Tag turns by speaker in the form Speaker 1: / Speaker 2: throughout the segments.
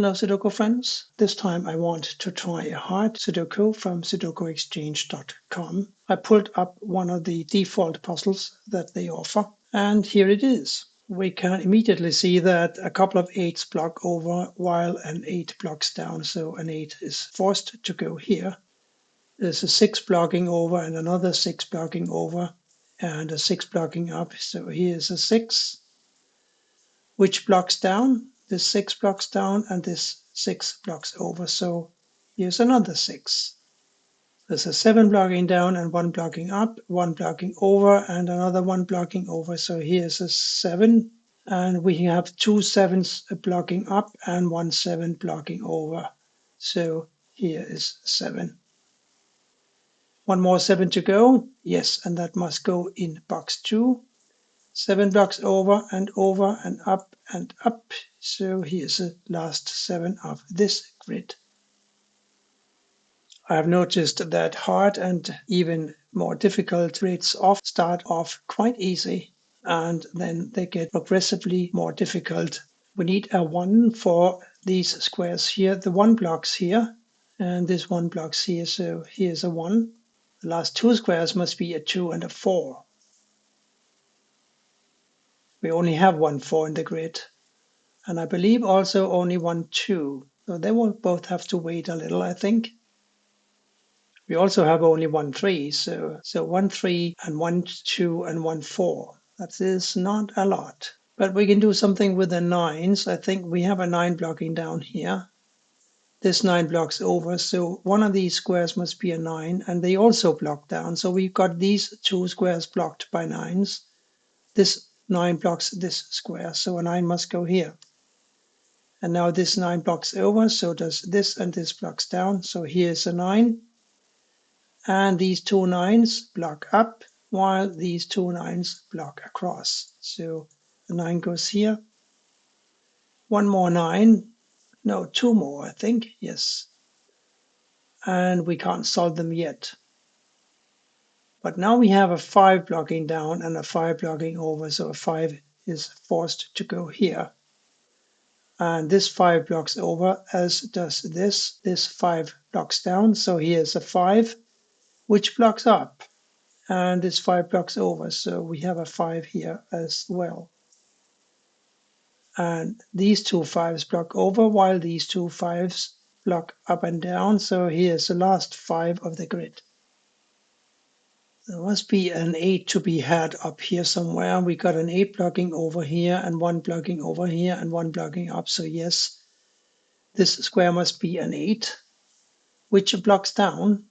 Speaker 1: Hello Sudoku friends. This time I want to try a hard Sudoku from sudokuexchange.com. I pulled up one of the default puzzles that they offer, and here it is. We can immediately see that a couple of 8s block over while an 8 blocks down, so an 8 is forced to go here. There's a 6 blocking over and another 6 blocking over and a 6 blocking up, so here's a 6 which blocks down. This 6 blocks down and this 6 blocks over, so here's another 6. There's a 7 blocking down and 1 blocking up, 1 blocking over and another 1 blocking over, so here's a 7, and we have 2 7s blocking up and 1 7 blocking over, so here is 7. One more 7 to go, yes, and that must go in box 2. 7 blocks over and up and up. So here's the last 7 of this grid. I have noticed that hard and even more difficult grids start off quite easy and then they get progressively more difficult. We need a 1 for these squares here, the 1 blocks here, and this 1 blocks here, so here's a 1. The last 2 squares must be a 2 and a 4. We only have 1 4 in the grid. And I believe also only 1 2. So they will both have to wait a little, I think. We also have only 1 3. So 1 3 and 1 2 and 1 4. That is not a lot. But we can do something with the 9s. I think we have a 9 blocking down here. This 9 blocks over. So one of these squares must be a 9. And they also block down. So we've got these 2 squares blocked by 9s. This 9 blocks this square, so a 9 must go here. And now this 9 blocks over, so does this and this blocks down. So here's a 9. And these 2 9s block up, while these 2 9s block across. So the 9 goes here. One more 9. No, 2 more, I think. Yes. And we can't solve them yet. But now we have a 5 blocking down and a 5 blocking over, so a 5 is forced to go here. And this 5 blocks over, as does this. This 5 blocks down, so here's a 5, which blocks up. And this 5 blocks over, so we have a 5 here as well. And these 2 5s block over, while these 2 5s block up and down, so here's the last 5 of the grid. There must be an 8 to be had up here somewhere. We got an 8 blocking over here and 1 blocking over here and 1 blocking up. So yes, this square must be an 8, which blocks down.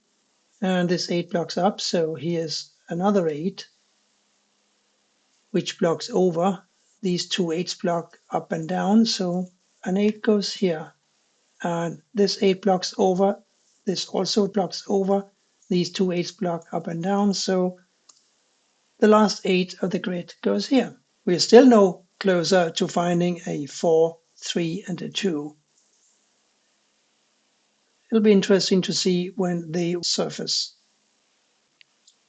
Speaker 1: And this 8 blocks up. So here's another 8, which blocks over. These 2 8s block up and down. So an 8 goes here. And this 8 blocks over. This also blocks over. These 2 8s block up and down, so the last 8 of the grid goes here. We are still no closer to finding a 4, 3, and a 2. It'll be interesting to see when they surface.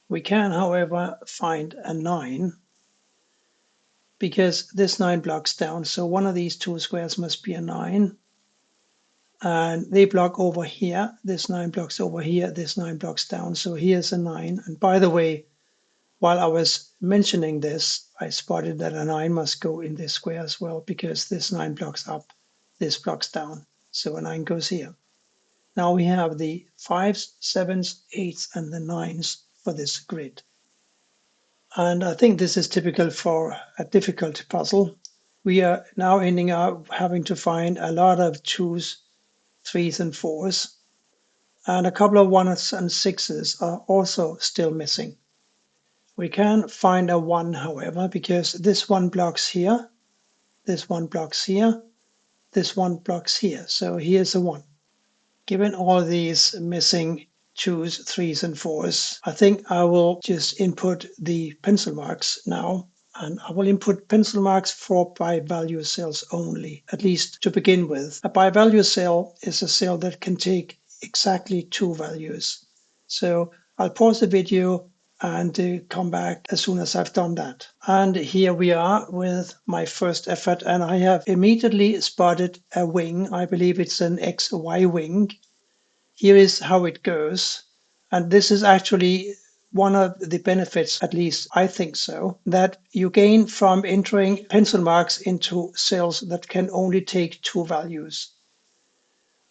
Speaker 1: We can, however, find a 9 because this 9 blocks down, so one of these 2 squares must be a 9. And they block over here. This 9 blocks over here. This 9 blocks down. So here's a 9. And by the way, while I was mentioning this, I spotted that a 9 must go in this square as well because this 9 blocks up. This blocks down. So a 9 goes here. Now we have the 5s, 7s, 8s, and the 9s for this grid. And I think this is typical for a difficult puzzle. We are now ending up having to find a lot of 2s, 3s and 4s, and a couple of 1s and 6s are also still missing. We can find a 1, however, because this 1 blocks here, this 1 blocks here, this 1 blocks here, so here's a 1. Given all these missing 2s, 3s and 4s, I think I will just input the pencil marks now. And I will input pencil marks for by-value cells only, at least to begin with. A by-value cell is a cell that can take exactly 2 values. So I'll pause the video and come back as soon as I've done that. And here we are with my first effort, and I have immediately spotted a wing. I believe it's an XY wing. Here is how it goes. And this is actually one of the benefits, at least I think so, that you gain from entering pencil marks into cells that can only take two values.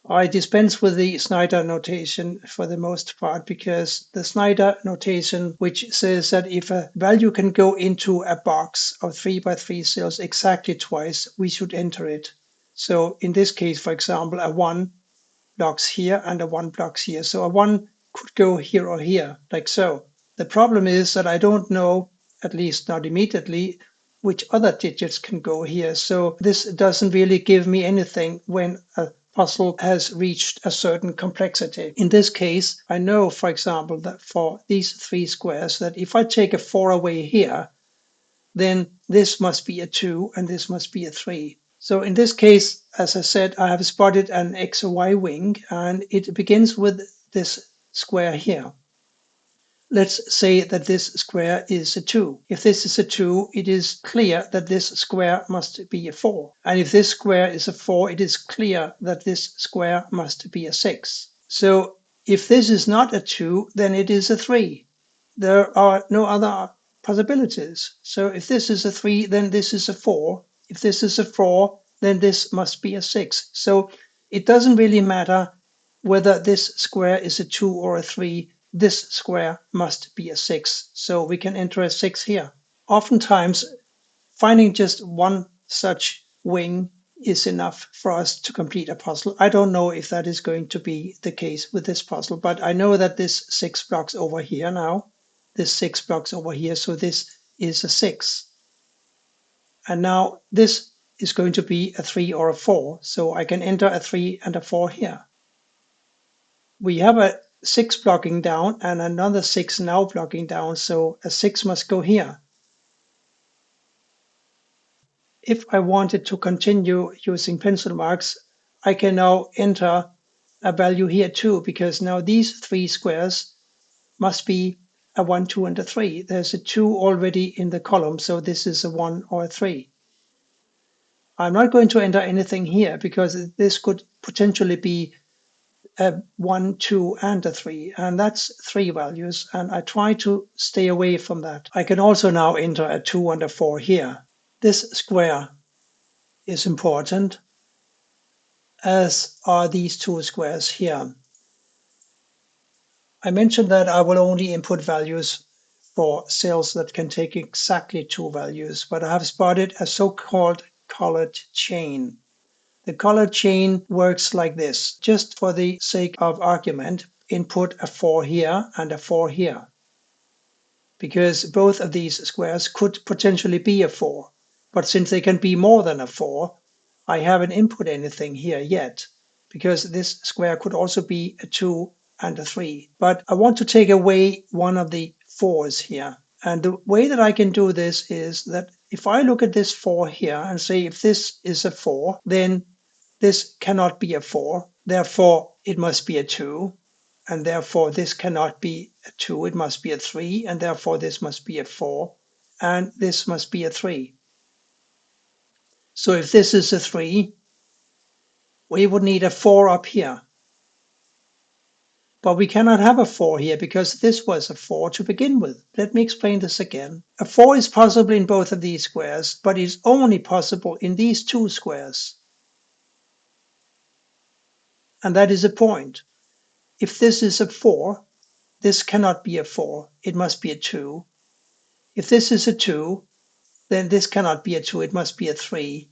Speaker 1: I dispense with the Snyder notation for the most part because the Snyder notation, which says that if a value can go into a box of 3 by 3 cells exactly twice, we should enter it. So in this case, for example, a 1 blocks here and a 1 blocks here. So a 1 could go here or here, like so. The problem is that I don't know, at least not immediately, which other digits can go here. So this doesn't really give me anything when a puzzle has reached a certain complexity. In this case, I know, for example, that for these 3 squares, that if I take a 4 away here, then this must be a 2 and this must be a 3. So in this case, as I said, I have spotted an X or Y wing, and it begins with this square here. Let's say that this square is a 2. If this is a 2, it is clear that this square must be a 4. And if this square is a 4, it is clear that this square must be a 6. So if this is not a 2, then it is a 3. There are no other possibilities. So if this is a 3, then this is a 4. If this is a 4, then this must be a 6. So it doesn't really matter whether this square is a 2 or a 3. This square must be a 6. So we can enter a 6 here. Oftentimes, finding just one such wing is enough for us to complete a puzzle. I don't know if that is going to be the case with this puzzle, but I know that this 6 blocks over here now, this 6 blocks over here, so this is a 6. And now this is going to be a 3 or a 4, so I can enter a 3 and a 4 here. We have a 6 blocking down and another 6 now blocking down, so a 6 must go here. If I wanted to continue using pencil marks, I can now enter a value here too, because now these 3 squares must be a 1, 2, and a 3. There's a 2 already in the column, so this is a 1 or a 3. I'm not going to enter anything here because this could potentially be a 1, 2, and a 3, and that's 3 values, and I try to stay away from that. I can also now enter a 2 and a 4 here. This square is important, as are these 2 squares here. I mentioned that I will only input values for cells that can take exactly 2 values, but I have spotted a so-called colored chain. The colored chain works like this. Just for the sake of argument, input a 4 here and a 4 here, because both of these squares could potentially be a 4. But since they can be more than a 4, I haven't input anything here yet, because this square could also be a 2 and a 3. But I want to take away one of the 4s here. And the way that I can do this is that if I look at this 4 here and say if this is a 4, then this cannot be a 4, therefore it must be a 2, and therefore this cannot be a 2, it must be a 3, and therefore this must be a 4, and this must be a 3. So if this is a 3, we would need a 4 up here. But we cannot have a 4 here because this was a 4 to begin with. Let me explain this again. A 4 is possible in both of these squares, but is only possible in these 2 squares. And that is a point. If this is a 4, this cannot be a 4, it must be a 2. If this is a 2, then this cannot be a 2, it must be a 3.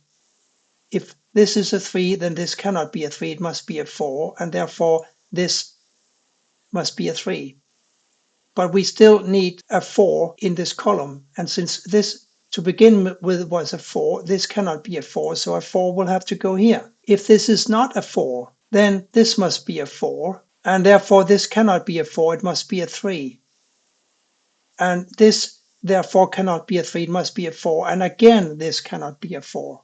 Speaker 1: If this is a 3, then this cannot be a 3, it must be a 4, and therefore this must be a 3. But we still need a 4 in this column, and since this to begin with was a 4, this cannot be a 4, so a 4 will have to go here. If this is not a 4, then this must be a 4, and therefore this cannot be a 4, it must be a 3. And this therefore cannot be a 3, it must be a 4, and again this cannot be a 4.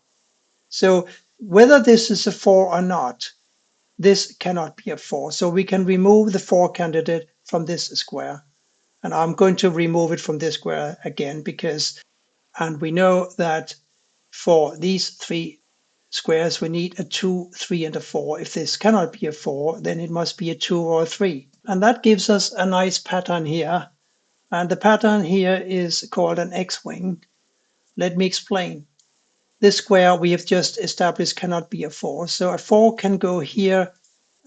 Speaker 1: So whether this is a 4 or not, this cannot be a 4. So we can remove the 4 candidate from this square. And I'm going to remove it from this square again and we know that for these three squares, we need a 2, 3, and a 4. If this cannot be a 4, then it must be a 2 or a 3. And that gives us a nice pattern here. And the pattern here is called an X-wing. Let me explain. This square we have just established cannot be a 4. So a 4 can go here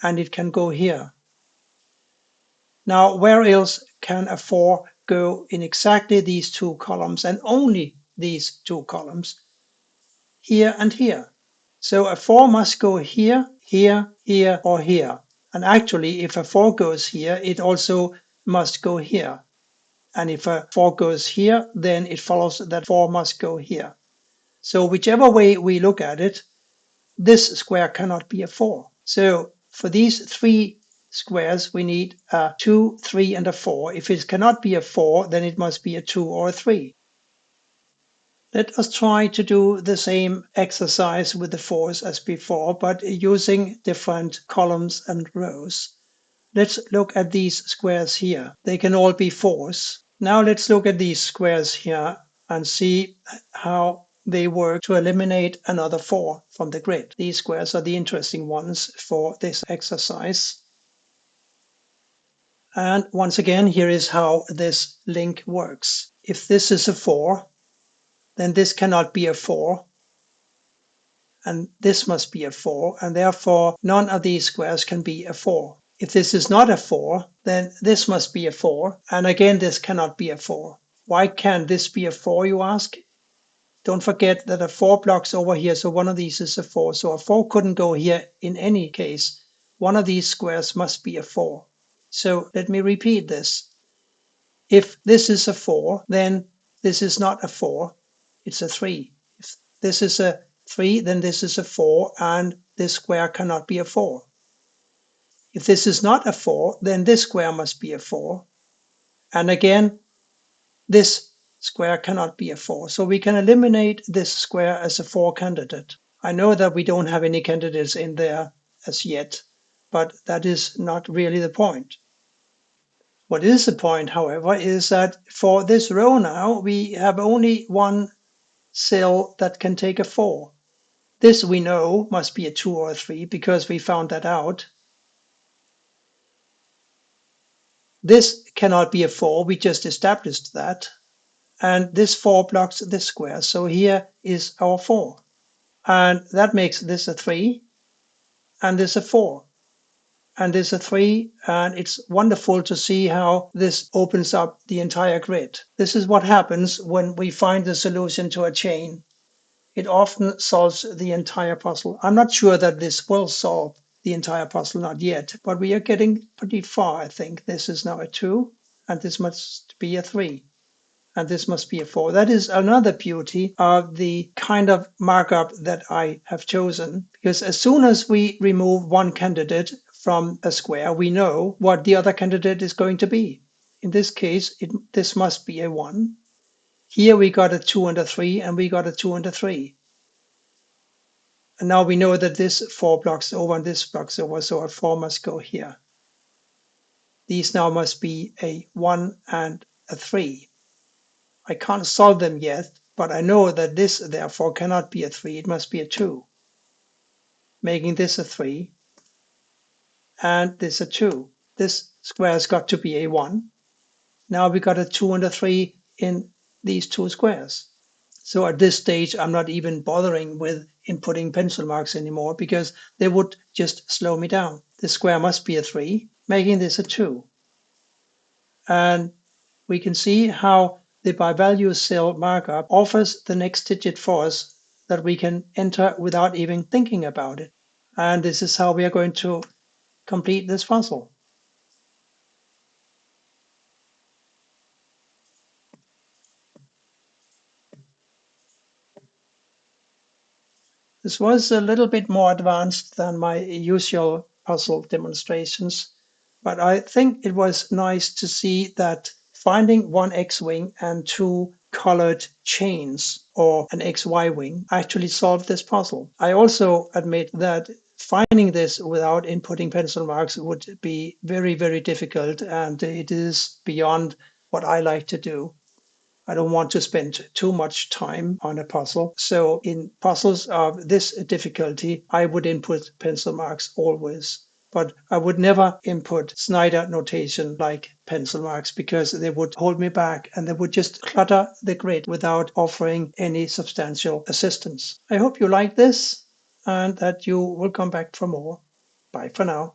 Speaker 1: and it can go here. Now, where else can a 4 go in exactly these two columns and only these two columns? Here and here. So a 4 must go here, here, here, or here. And actually, if a 4 goes here, it also must go here. And if a 4 goes here, then it follows that 4 must go here. So whichever way we look at it, this square cannot be a 4. So for these three squares, we need a 2, 3, and a 4. If it cannot be a 4, then it must be a 2 or a 3. Let us try to do the same exercise with the 4s as before, but using different columns and rows. Let's look at these squares here. They can all be 4s. Now let's look at these squares here and see how they work to eliminate another 4 from the grid. These squares are the interesting ones for this exercise. And once again, here is how this link works. If this is a 4, then this cannot be a 4, and this must be a 4, and therefore none of these squares can be a 4. If this is not a 4, then this must be a 4, and again this cannot be a 4. Why can't this be a 4, you ask? Don't forget that a 4 blocks over here, so one of these is a 4. So a 4 couldn't go here in any case. One of these squares must be a 4. So let me repeat this. If this is a 4, then this is not a 4, it's a 3. If this is a 3, then this is a 4, and this square cannot be a 4. If this is not a 4, then this square must be a 4. And again, this square cannot be a 4. So we can eliminate this square as a 4 candidate. I know that we don't have any candidates in there as yet, but that is not really the point. What is the point, however, is that for this row now, we have only one cell that can take a 4. This we know must be a 2 or a 3 because we found that out. This cannot be a 4, we just established that. And this 4 blocks this square, so here is our 4. And that makes this a 3, and this a 4. And this a 3, and it's wonderful to see how this opens up the entire grid. This is what happens when we find the solution to a chain. It often solves the entire puzzle. I'm not sure that this will solve the entire puzzle, not yet, but we are getting pretty far, I think. This is now a 2, and this must be a 3. And this must be a 4. That is another beauty of the kind of markup that I have chosen, because as soon as we remove one candidate from a square, we know what the other candidate is going to be. In this case, this must be a 1. Here we got a 2 and a 3, and we got a 2 and a 3. And now we know that this 4 blocks over and this blocks over, so a 4 must go here. These now must be a 1 and a 3. I can't solve them yet, but I know that this therefore cannot be a 3, it must be a 2, making this a 3, and this a 2. This square has got to be a 1. Now we got a 2 and a 3 in these two squares. So at this stage, I'm not even bothering with inputting pencil marks anymore because they would just slow me down. This square must be a 3, making this a 2. And we can see how the by value cell markup offers the next digit for us that we can enter without even thinking about it. And this is how we are going to complete this puzzle. This was a little bit more advanced than my usual puzzle demonstrations, but I think it was nice to see that finding one X-wing and two colored chains or an XY wing actually solved this puzzle. I also admit that finding this without inputting pencil marks would be very, very difficult, and it is beyond what I like to do. I don't want to spend too much time on a puzzle. So in puzzles of this difficulty, I would input pencil marks always. But I would never input Snyder notation like pencil marks because they would hold me back and they would just clutter the grid without offering any substantial assistance. I hope you like this and that you will come back for more. Bye for now.